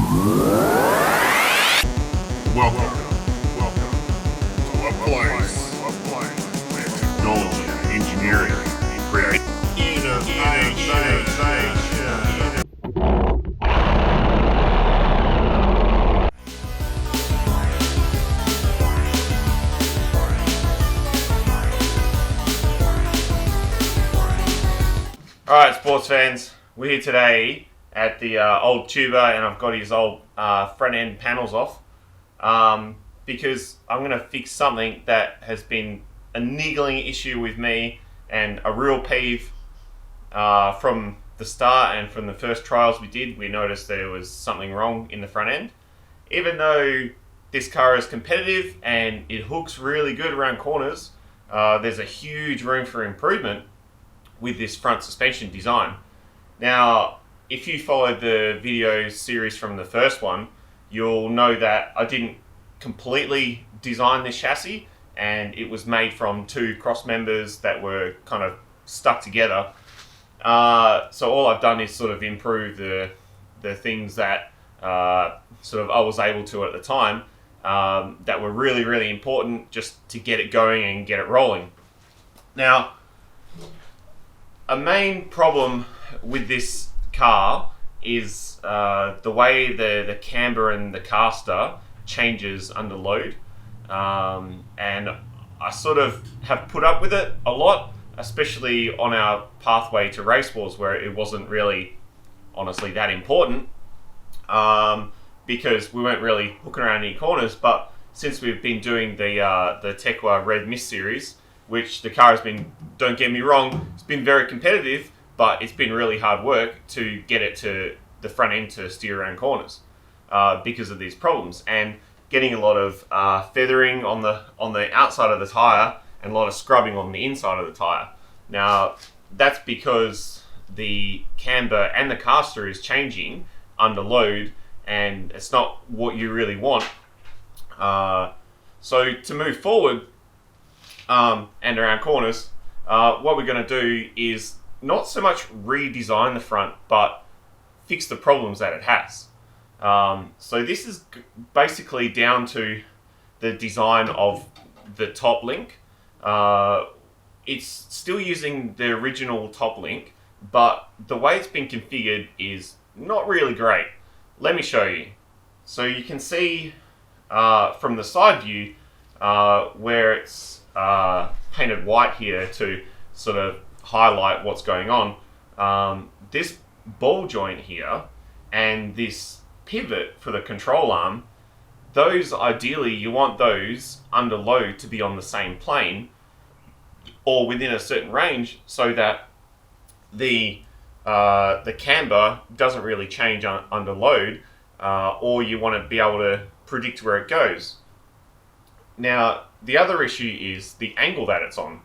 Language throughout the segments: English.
Welcome to a place where technology and engineering create innovation. Alright, sports fans, we're here today at the old Tuba, and I've got his old front end panels off because I'm going to fix something that has been a niggling issue with me and a real peeve from the start. And from the first trials we did, we noticed there was something wrong in the front end. Even though this car is competitive and it hooks really good around corners, there's a huge room for improvement with this front suspension design. Now, if you followed the video series from the first one, you'll know that I didn't completely design this chassis, and it was made from two cross members that were kind of stuck together. So all I've done is sort of improve the things that sort of I was able to at the time that were really, really important just to get it going and get it rolling. Now, a main problem with this car is the way the camber and the caster changes under load. And I sort of have put up with it a lot, especially on our pathway to race wars, where it wasn't really, honestly, that important because we weren't really hooking around any corners. But since we've been doing the Tekwa Red Mist series, which the car has been, don't get me wrong, it's been very competitive, but it's been really hard work to get it to the front end to steer around corners because of these problems, and getting a lot of feathering on the outside of the tyre and a lot of scrubbing on the inside of the tyre. Now, that's because the camber and the caster is changing under load, and it's not what you really want. So to move forward, and around corners, what we're going to do is not so much redesign the front, but fix the problems that it has. So this is basically down to the design of the top link. It's still using the original top link, but the way it's been configured is not really great. Let me show you. So you can see from the side view where it's painted white here to sort of highlight what's going on. This ball joint here and this pivot for the control arm, those ideally you want those under load to be on the same plane or within a certain range, so that the camber doesn't really change under load, or you want to be able to predict where it goes. Now, the other issue is the angle that it's on.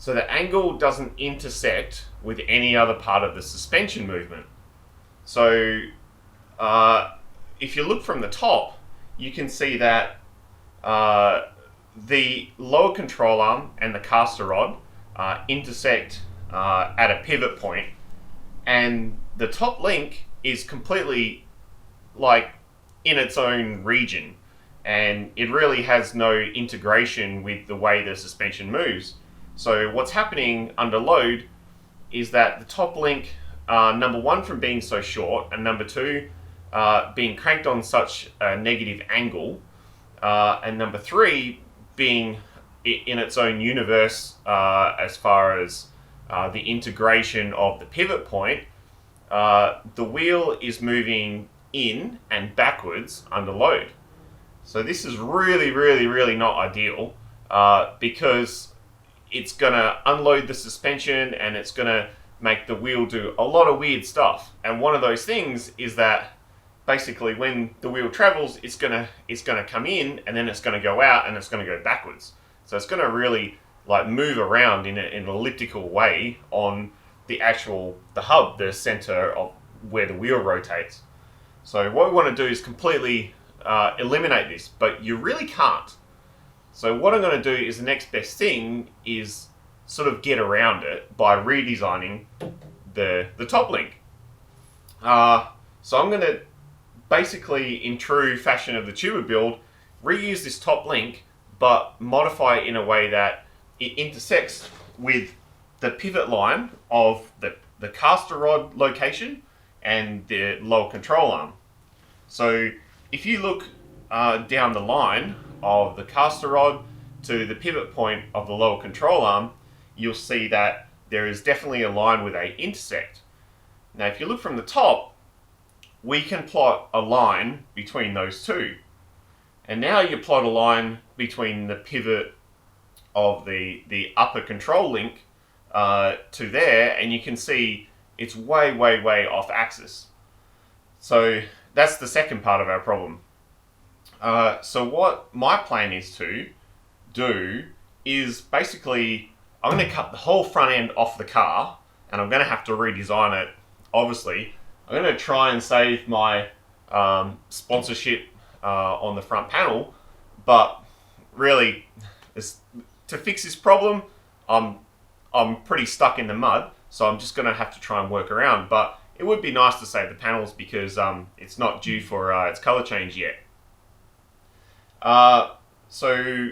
So the angle doesn't intersect with any other part of the suspension movement. So if you look from the top, you can see that the lower control arm and the caster rod intersect at a pivot point, and the top link is completely like in its own region, and it really has no integration with the way the suspension moves. So what's happening under load is that the top link, number one, from being so short, and number two, being cranked on such a negative angle, and number three, being in its own universe as far as the integration of the pivot point, the wheel is moving in and backwards under load. So this is really, really, really not ideal because it's going to unload the suspension and it's going to make the wheel do a lot of weird stuff. And one of those things is that basically when the wheel travels, it's going to come in and then it's going to go out and it's going to go backwards. So it's going to really like move around in an elliptical way on the hub, the center of where the wheel rotates. So what we want to do is completely eliminate this, but you really can't. So what I'm going to do is the next best thing is sort of get around it by redesigning the top link. So I'm going to basically, in true fashion of the Tuba build, reuse this top link, but modify it in a way that it intersects with the pivot line of the caster rod location and the lower control arm. So if you look down the line of the caster rod to the pivot point of the lower control arm, you'll see that there is definitely a line where they intersect. Now if you look from the top, we can plot a line between those two. And now you plot a line between the pivot of the upper control link to there, and you can see it's way, way, way off axis. So that's the second part of our problem. So what my plan is to do is basically, I'm going to cut the whole front end off the car, and I'm going to have to redesign it, obviously. I'm going to try and save my sponsorship on the front panel, but really, to fix this problem, I'm pretty stuck in the mud, so I'm just going to have to try and work around. But it would be nice to save the panels because it's not due for its color change yet. So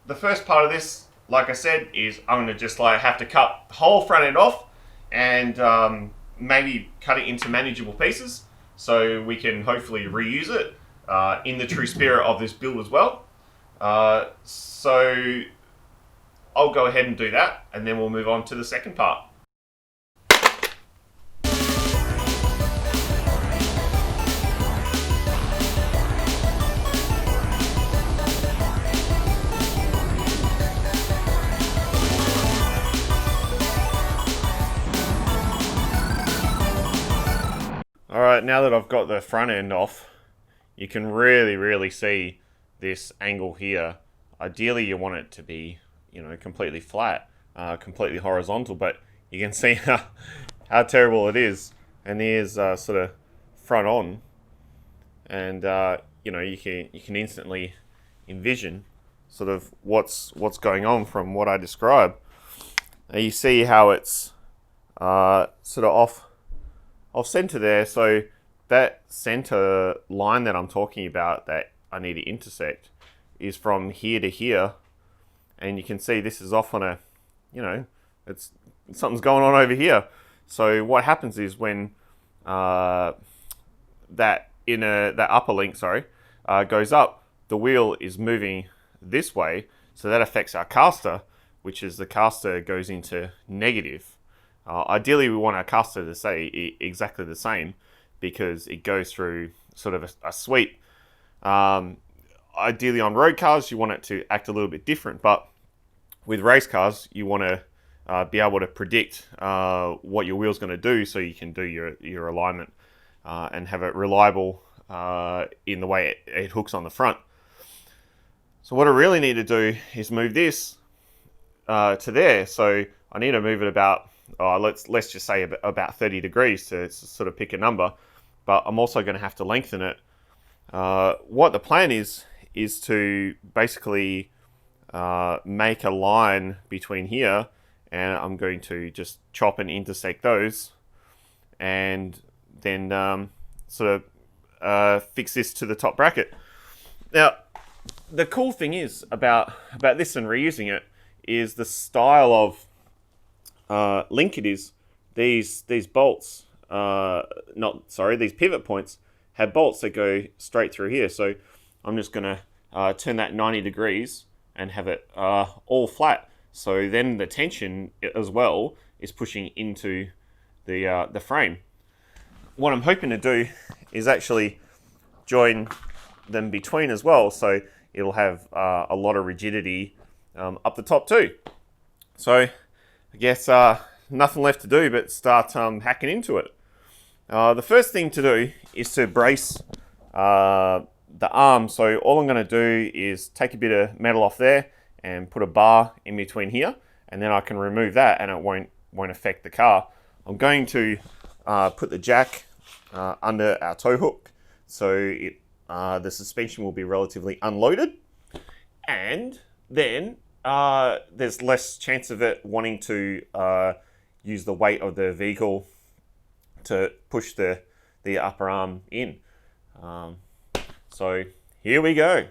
the first part of this, like I said, is I'm going to just have to cut the whole front end off and maybe cut it into manageable pieces so we can hopefully reuse it in the true spirit of this build as well. So I'll go ahead and do that, and then we'll move on to the second part. Alright, now that I've got the front end off, you can really see this angle here. Ideally you want it to be, completely flat, completely horizontal, but you can see how terrible it is. And here's sort of front on, and you can instantly envision sort of what's going on from what I describe. Now you see how it's sort of off center there, so that center line that I'm talking about that I need to intersect is from here to here, and you can see this is off on a, it's something's going on over here. So what happens is when that upper link, goes up, the wheel is moving this way, so that affects our caster, which is the caster goes into negative. Ideally, we want our caster to stay exactly the same because it goes through sort of a sweep. Ideally, on road cars, you want it to act a little bit different, but with race cars, you want to be able to predict what your wheel's going to do so you can do your alignment and have it reliable in the way it hooks on the front. So what I really need to do is move this to there. So I need to move it about, let's just say about 30 degrees to sort of pick a number, but I'm also going to have to lengthen it. What the plan is to basically make a line between here, and I'm going to just chop and intersect those, and then sort of fix this to the top bracket. Now, the cool thing is about this and reusing it is the style of link it is. These bolts, these pivot points have bolts that go straight through here. So I'm just going to turn that 90 degrees and have it all flat. So then the tension as well is pushing into the frame. What I'm hoping to do is actually join them between as well, so it'll have a lot of rigidity up the top too. So I guess nothing left to do but start hacking into it. The first thing to do is to brace the arm. So all I'm going to do is take a bit of metal off there and put a bar in between here, and then I can remove that and it won't affect the car. I'm going to put the jack under our tow hook, so the suspension will be relatively unloaded, and then there's less chance of it wanting to use the weight of the vehicle to push the upper arm in. So here we go.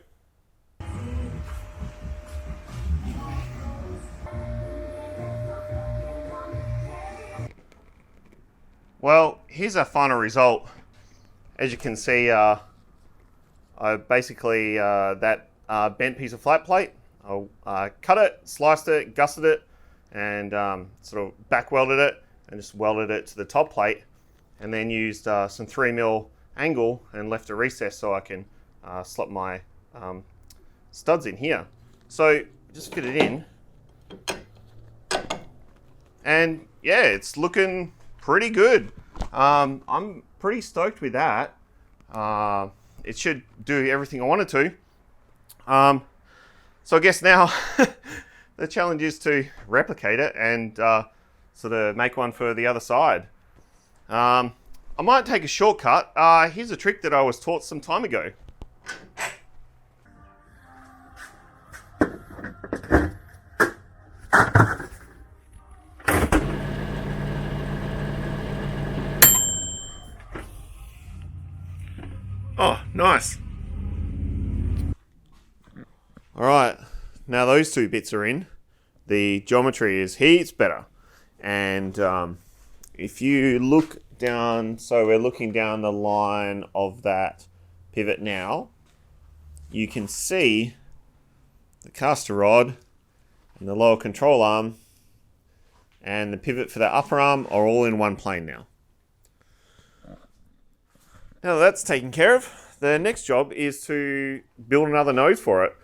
Well, here's our final result. As you can see, I basically that bent piece of flat plate, I cut it, sliced it, gusseted it, and sort of back welded it and just welded it to the top plate, and then used some 3mm angle and left a recess so I can slot my studs in here. So just fit it in, and yeah, it's looking pretty good. I'm pretty stoked with that. It should do everything I want it to. So I guess now the challenge is to replicate it and sort of make one for the other side. I might take a shortcut. Here's a trick that I was taught some time ago. Oh, nice. All right, now those two bits are in. The geometry is heaps better. And if you look down, so we're looking down the line of that pivot now, you can see the caster rod and the lower control arm and the pivot for the upper arm are all in one plane now. Now that that's taken care of, the next job is to build another nose for it.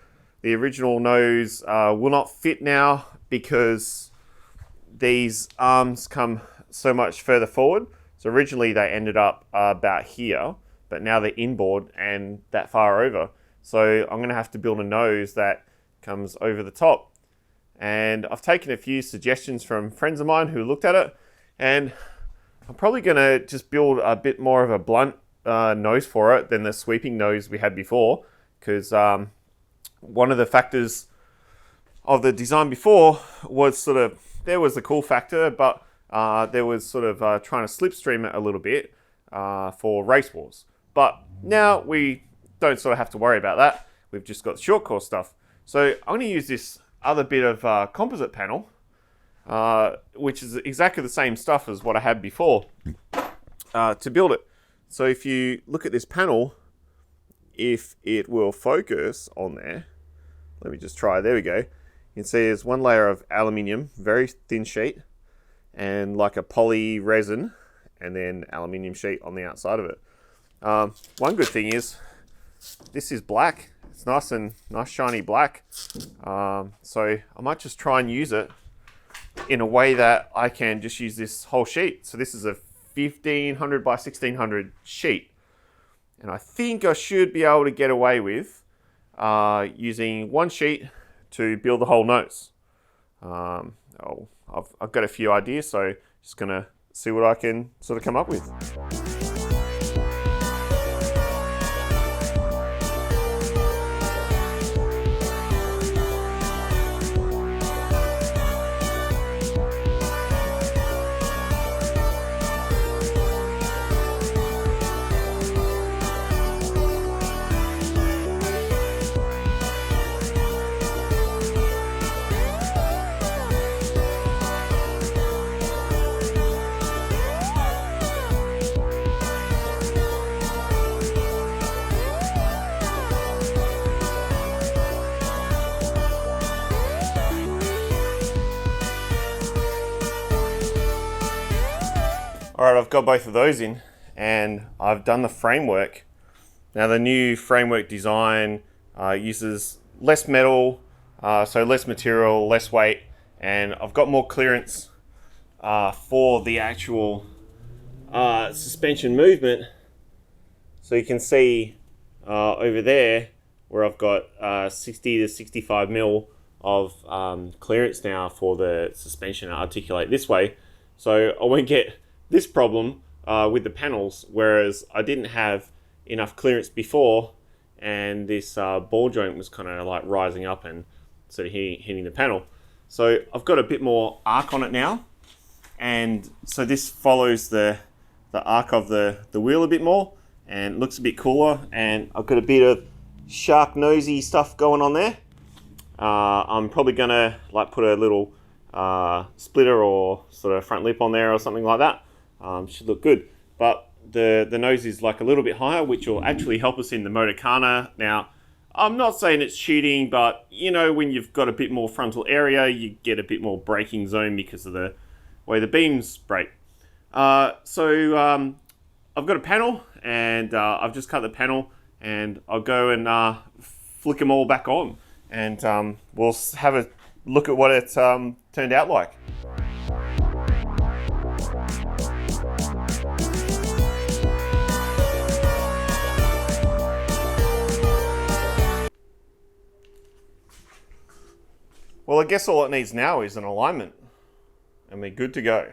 The original nose will not fit now because these arms come so much further forward. So originally they ended up about here, but now they're inboard and that far over. So I'm going to have to build a nose that comes over the top. And I've taken a few suggestions from friends of mine who looked at it, and I'm probably going to just build a bit more of a blunt nose for it than the sweeping nose we had before, because one of the factors of the design before was sort of, there was the cool factor, but there was sort of trying to slipstream it a little bit for race wars. But now we don't sort of have to worry about that. We've just got short course stuff. So I'm going to use this other bit of composite panel, which is exactly the same stuff as what I had before, to build it. So if you look at this panel, if it will focus on there, let me just try, there we go. You can see there's one layer of aluminium, very thin sheet, and like a poly resin, and then aluminium sheet on the outside of it. One good thing is, this is black. It's nice shiny black. So I might just try and use it in a way that I can just use this whole sheet. So this is a 1500 by 1600 sheet. And I think I should be able to get away with using one sheet to build the whole nose. I've got a few ideas, so just gonna see what I can sort of come up with. Alright, I've got both of those in, and I've done the framework. Now the new framework design uses less metal, so less material, less weight, and I've got more clearance for the actual suspension movement. So you can see over there where I've got 60 to 65 mil of clearance now for the suspension to articulate this way. So I won't get this problem with the panels, whereas I didn't have enough clearance before, and this ball joint was kind of like rising up and sort of hitting the panel. So I've got a bit more arc on it now, and so this follows the arc of the wheel a bit more, and it looks a bit cooler, and I've got a bit of shark nosy stuff going on there. I'm probably gonna like put a little splitter or sort of front lip on there or something like that. Should look good, but the nose is like a little bit higher, which will actually help us in the Motocana. Now, I'm not saying it's cheating, but you know, when you've got a bit more frontal area, you get a bit more braking zone because of the way the beams brake. So I've got a panel, and I've just cut the panel, and I'll go and flick them all back on, and we'll have a look at what it turned out like. Well, I guess all it needs now is an alignment, and we're good to go.